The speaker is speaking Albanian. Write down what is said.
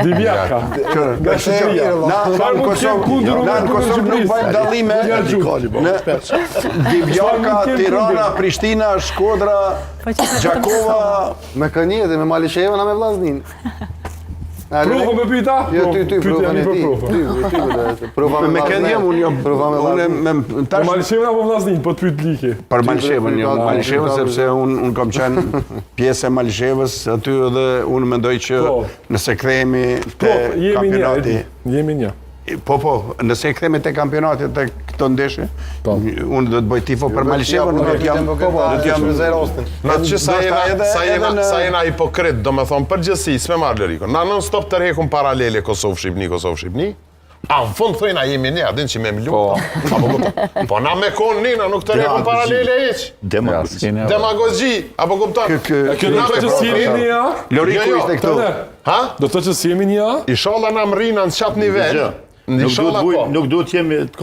Divjaka. Nga Shqipëria. Na në Kosovë nuk bëjmë dallime. Divjaka, Tirana, Prishtina, Shkodra, Gjakova. Me Kanjeti, me Malisheva, na me Vllaznin. Provë me pyta? Jo, ty, provën e ti. Me Kenjem unë me Për Malishevën apo Vllaznin, po të pyt liki? Për Malishevën, jo, Malishevën sepse unë kam qenë pjesë e Malishevës, aty edhe unë mendoj që nëse kthehemi te kampionati. Jemi një. Po, nëse kthehemi te kampionati te këto ndeshje, unë do të bëj tifo për Malishevën, do të jam Rostin. Në që sa jena hipokrit, do me thonë përgjësi, s'me marrë lëriko. Na non stop të rhekum paralele Kosovë-Shqipni, a në fund thojna jemi një, adin që me luta. Po na me konë nina, nuk të rhekum paralele iq. Demagogji, apo kupton? Kjo do të që si jemi një? Loriku ishte këtu. Do të që si jemi një? Inshallah na më rina në qatë nivel. Nuk duhet jemi të